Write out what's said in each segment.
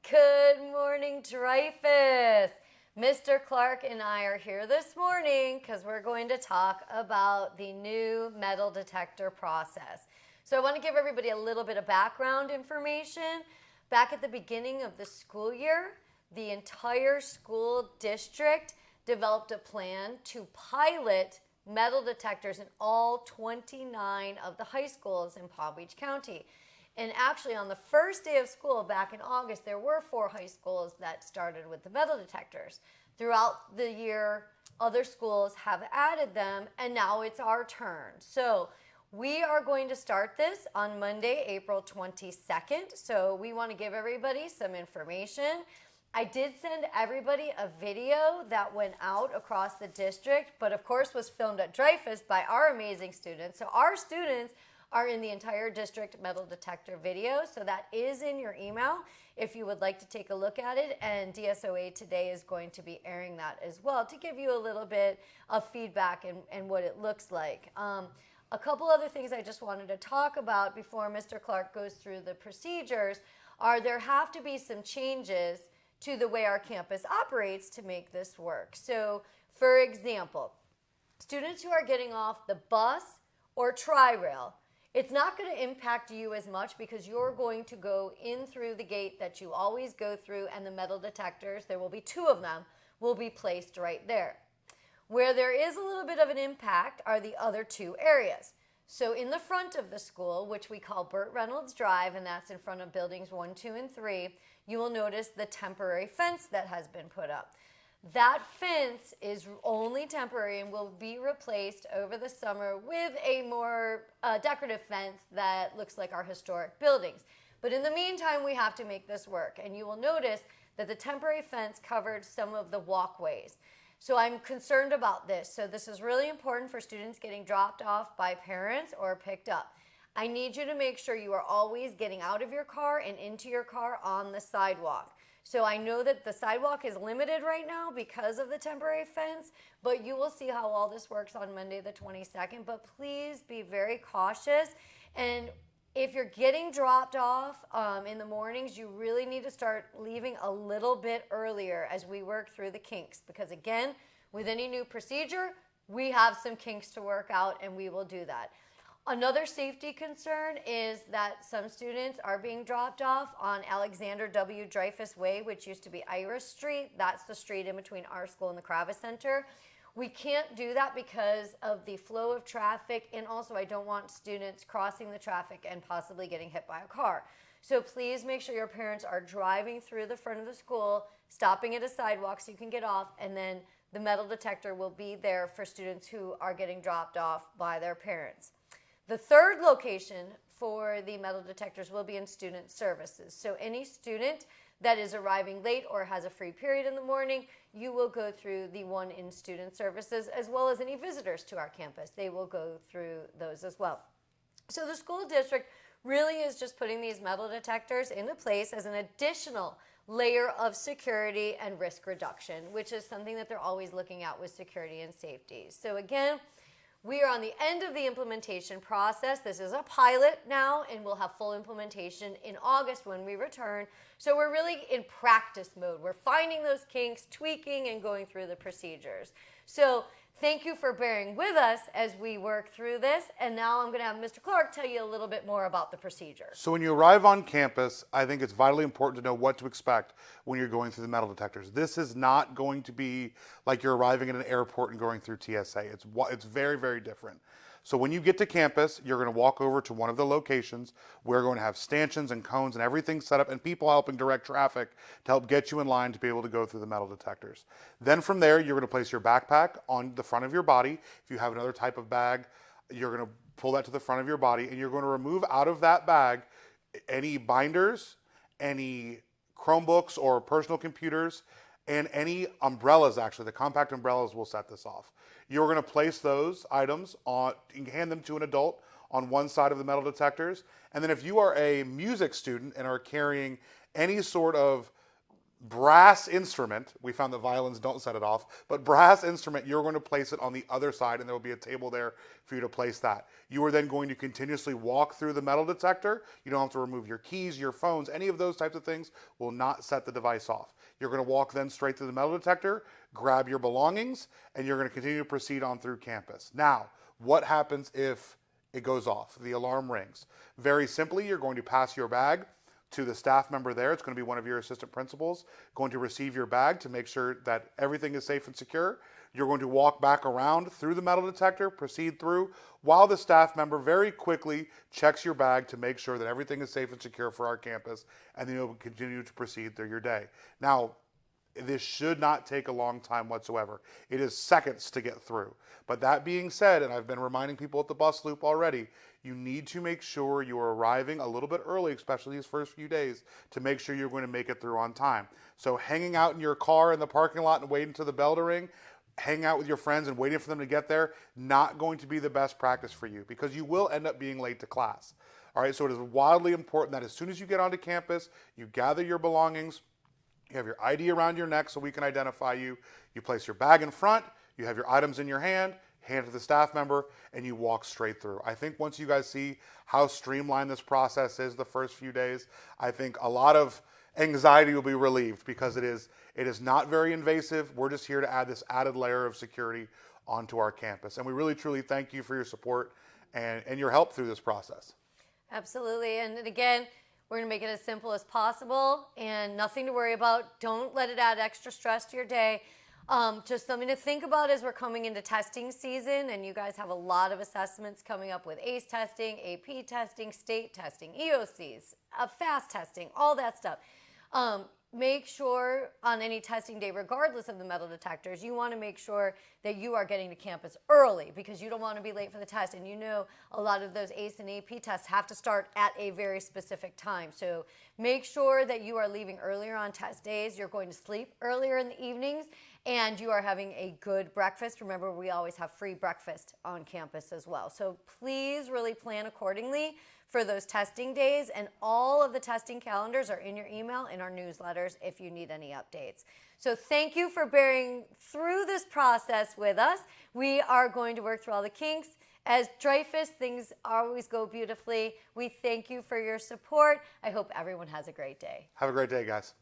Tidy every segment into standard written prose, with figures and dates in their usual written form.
Good morning, Dreyfus. Mr. Clark and I are here this morning because we're going to talk about the new metal detector process. So I want to give everybody a little bit of background information. Back at the beginning of the school year, the entire school district developed a plan to pilot metal detectors in all 29 of the high schools in Palm Beach County. And actually on the first day of school back in August, there were 4 high schools that started with the metal detectors. Throughout the year, other schools have added them, and now it's our turn. So we are going to start this on Monday, April 22nd. So we want to give everybody some information. I did send everybody a video that went out across the district, but of course was filmed at Dreyfus by our amazing students. So our students are in the entire district metal detector video, so that is in your email if you would like to take a look at it, and DSOA Today is going to be airing that as well to give you a little bit of feedback and what it looks like. A couple other things I just wanted to talk about before Mr. Clark goes through the procedures are there have to be some changes to the way our campus operates to make this work. So, for example, students who are getting off the bus or tri-rail, it's not going to impact you as much because you're going to go in through the gate that you always go through, and the metal detectors, there will be 2 of them, will be placed right there. Where there is a little bit of an impact are the other 2 areas. So in the front of the school, which we call Burt Reynolds Drive, and that's in front of buildings 1, 2, and 3, you will notice the temporary fence that has been put up. That fence is only temporary and will be replaced over the summer with a more decorative fence that looks like our historic buildings. But in the meantime, we have to make this work. And you will notice that the temporary fence covered some of the walkways. So I'm concerned about this. So this is really important for students getting dropped off by parents or picked up. I need you to make sure you are always getting out of your car and into your car on the sidewalk. So I know that the sidewalk is limited right now because of the temporary fence, but you will see how all this works on Monday the 22nd. But please be very cautious. And if you're getting dropped off in the mornings, you really need to start leaving a little bit earlier as we work through the kinks. Because again, with any new procedure, we have some kinks to work out, and we will do that. Another safety concern is that some students are being dropped off on Alexander W. Dreyfus Way, which used to be Iris Street. That's the street in between our school and the Kravis Center. We can't do that because of the flow of traffic, and also I don't want students crossing the traffic and possibly getting hit by a car. So please make sure your parents are driving through the front of the school, stopping at a sidewalk so you can get off, and then the metal detector will be there for students who are getting dropped off by their parents. The third location for the metal detectors will be in student services. So any student that is arriving late or has a free period in the morning, you will go through the one in student services, as well as any visitors to our campus. They will go through those as well. So the school district really is just putting these metal detectors into place as an additional layer of security and risk reduction, which is something that they're always looking at with security and safety. So again, we are on the end of the implementation process. This is a pilot now, and we'll have full implementation in August when we return. So we're really in practice mode. We're finding those kinks, tweaking, and going through the procedures. So thank you for bearing with us as we work through this. And now I'm going to have Mr. Clark tell you a little bit more about the procedure. So when you arrive on campus, I think it's vitally important to know what to expect when you're going through the metal detectors. This is not going to be like you're arriving at an airport and going through TSA. It's very, very different. So when you get to campus, you're going to walk over to one of the locations. We're going to have stanchions and cones and everything set up, and people helping direct traffic to help get you in line to be able to go through the metal detectors. Then from there, you're going to place your backpack on the front of your body. If you have another type of bag, you're going to pull that to the front of your body, and you're going to remove out of that bag any binders, any Chromebooks or personal computers, and any umbrellas. Actually, the compact umbrellas will set this off. You're going to place those items on, you can hand them to an adult on one side of the metal detectors. And then if you are a music student and are carrying any sort of brass instrument. We found that violins don't set it off, but brass instrument, you're going to place it on the other side, and there will be a table there for you to place that. You are then going to continuously walk through the metal detector. You don't have to remove your keys, your phones, any of those types of things will not set the device off. You're going to walk then straight through the metal detector, grab your belongings, and you're going to continue to proceed on through campus. Now, what happens if it goes off? The alarm rings. Very simply, you're going to pass your bag to the staff member there. It's going to be one of your assistant principals going to receive your bag to make sure that everything is safe and secure. You're going to walk back around through the metal detector, proceed through, while the staff member very quickly checks your bag to make sure that everything is safe and secure for our campus, and then you'll continue to proceed through your day. Now, this should not take a long time whatsoever. It is seconds to get through. But that being said, and I've been reminding people at the bus loop already, you need to make sure you are arriving a little bit early, especially these first few days, to make sure you're going to make it through on time. So hanging out in your car in the parking lot and waiting for the bell to ring, hang out with your friends and waiting for them to get there, not going to be the best practice for you because you will end up being late to class. All right, so it is wildly important that as soon as you get onto campus, you gather your belongings, you have your ID around your neck so we can identify you. You place your bag in front, you have your items in your hand it to the staff member, and you walk straight through. I think once you guys see how streamlined this process is the first few days, I think a lot of anxiety will be relieved because it is not very invasive. We're just here to add this added layer of security onto our campus. And we really, truly thank you for your support and your help through this process. Absolutely. And again, we're going to make it as simple as possible and nothing to worry about. Don't let it add extra stress to your day. Just something to think about as we're coming into testing season, and you guys have a lot of assessments coming up with ACE testing, AP testing, state testing, EOCs, fast testing, all that stuff. Make sure on any testing day, regardless of the metal detectors, you want to make sure that you are getting to campus early because you don't want to be late for the test. And you know a lot of those ACE and AP tests have to start at a very specific time. So make sure that you are leaving earlier on test days. You're going to sleep earlier in the evenings, and you are having a good breakfast. Remember, we always have free breakfast on campus as well. So please really plan accordingly for those testing days, and all of the testing calendars are in your email in our newsletters if you need any updates. So thank you for bearing through this process with us. We are going to work through all the kinks. As Dreyfus, things always go beautifully. We thank you for your support. I hope everyone has a great day. Have a great day, guys.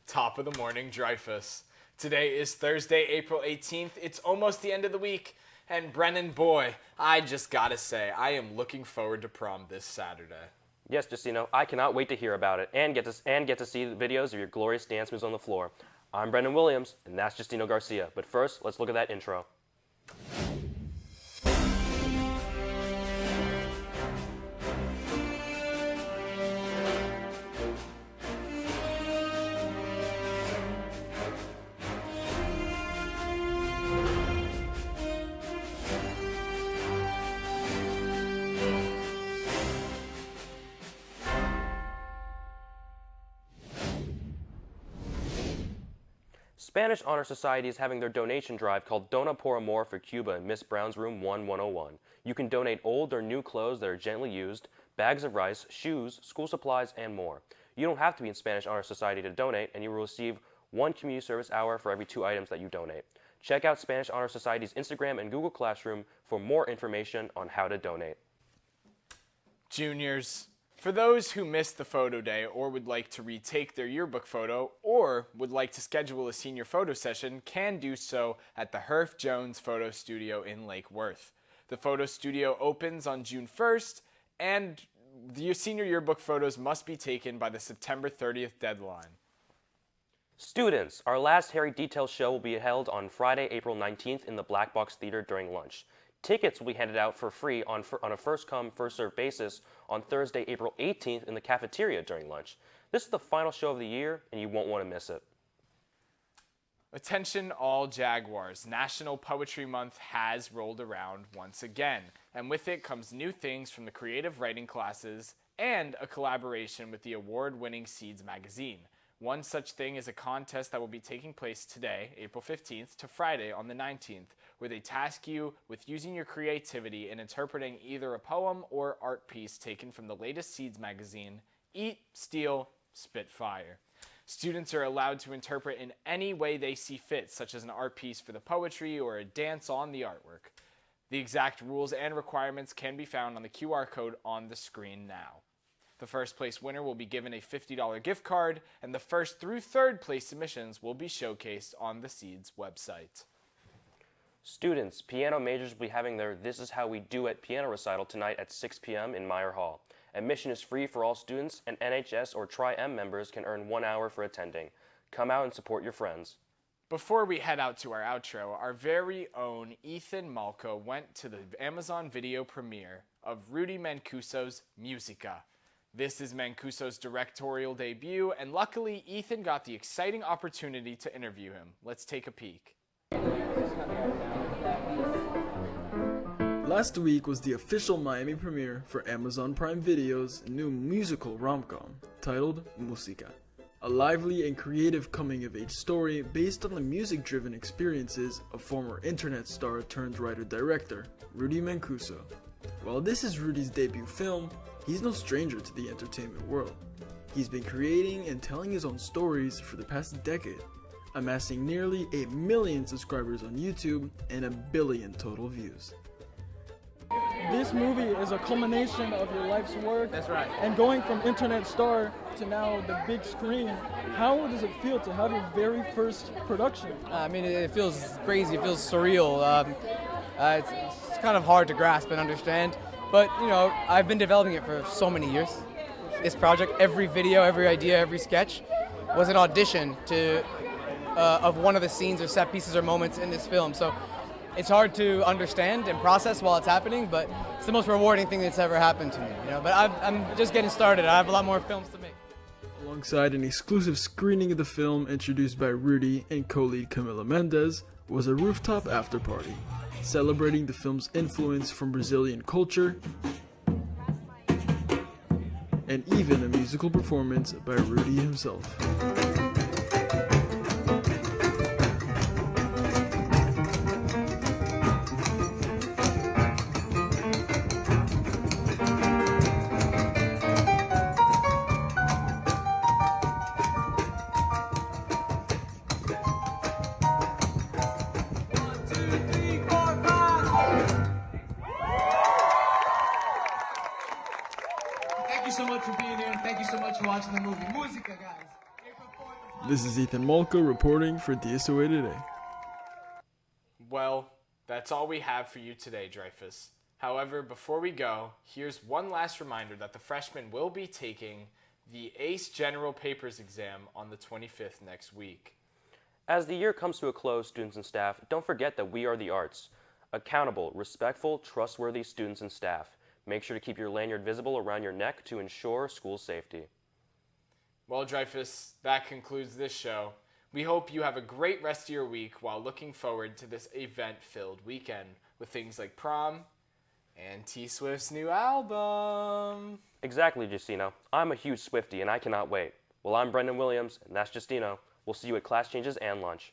Top of the morning, Dreyfus. Today is Thursday, April 18th. It's almost the end of the week. And Brennan, boy, I just gotta say, I am looking forward to prom this Saturday. Yes, Justino, I cannot wait to hear about it and get to see the videos of your glorious dance moves on the floor. I'm Brendan Williams, and that's Justino Garcia. But first, let's look at that intro. Spanish Honor Society is having their donation drive called Dona por Amor for Cuba in Miss Brown's room 1101. You can donate old or new clothes that are gently used, bags of rice, shoes, school supplies, and more. You don't have to be in Spanish Honor Society to donate, and you will receive 1 community service hour for every 2 items that you donate. Check out Spanish Honor Society's Instagram and Google Classroom for more information on how to donate. Juniors, for those who missed the photo day or would like to retake their yearbook photo or would like to schedule a senior photo session, can do so at the Herff Jones Photo Studio in Lake Worth. The photo studio opens on June 1st, and the senior yearbook photos must be taken by the September 30th deadline. Students, our last Harry Details show will be held on Friday, April 19th in the Black Box Theater during lunch. Tickets will be handed out for free on a first-come, first-served basis on Thursday, April 18th in the cafeteria during lunch. This is the final show of the year, and you won't want to miss it. Attention all Jaguars, National Poetry Month has rolled around once again, and with it comes new things from the creative writing classes and a collaboration with the award-winning Seeds magazine. One such thing is a contest that will be taking place today, April 15th, to Friday on the 19th, where they task you with using your creativity in interpreting either a poem or art piece taken from the latest Seeds magazine eat, steal, spit fire. Students are allowed to interpret in any way they see fit, such as an art piece for the poetry or a dance on the artwork. The exact rules and requirements can be found on the QR code on the screen now. The first place winner will be given a $50 gift card, and the first through third place submissions will be showcased on the Seeds website. Students, piano majors will be having their This Is How We Do It piano recital tonight at 6 p.m. in Meyer Hall. Admission is free for all students, and NHS or Tri-M members can earn 1 hour for attending. Come out and support your friends. Before we head out to our outro, our very own Ethan Malko went to the Amazon video premiere of Rudy Mancuso's Musica. This is Mancuso's directorial debut, and luckily Ethan got the exciting opportunity to interview him. Let's take a peek. Last week was the official Miami premiere for Amazon Prime Video's new musical rom-com titled Musica, a lively and creative coming-of-age story based on the music-driven experiences of former internet star turned writer-director Rudy Mancuso. While this is Rudy's debut film, he's no stranger to the entertainment world. He's been creating and telling his own stories for the past decade, amassing nearly 8 million subscribers on YouTube and 1 billion total views. This movie is a culmination of your life's work. That's right. And going from internet star to now the big screen, how does it feel to have your very first production? I mean, it feels crazy. It feels surreal. It's kind of hard to grasp and understand. But, you know, I've been developing it for so many years. This project, every video, every idea, every sketch was an audition of one of the scenes or set pieces or moments in this film. So it's hard to understand and process while it's happening, but it's the most rewarding thing that's ever happened to me. You know, but I'm just getting started. I have a lot more films to make. Alongside an exclusive screening of the film introduced by Rudy and co-lead Camila Mendes was a rooftop after party, celebrating the film's influence from Brazilian culture and even a musical performance by Rudy himself. Thank you so much for being here, and thank you so much for watching the movie. Musica, guys. April 4th. This is Ethan Malko reporting for DSOA Today. Well, that's all we have for you today, Dreyfus. However, before we go, here's one last reminder that the freshmen will be taking the ACE General Papers exam on the 25th next week. As the year comes to a close, students and staff, don't forget that we are the arts. Accountable, respectful, trustworthy students and staff. Make sure to keep your lanyard visible around your neck to ensure school safety. Well, Dreyfus, that concludes this show. We hope you have a great rest of your week while looking forward to this event-filled weekend with things like prom and T-Swift's new album. Exactly, Justino. I'm a huge Swiftie and I cannot wait. Well, I'm Brendan Williams, and that's Justino. We'll see you at class changes and lunch.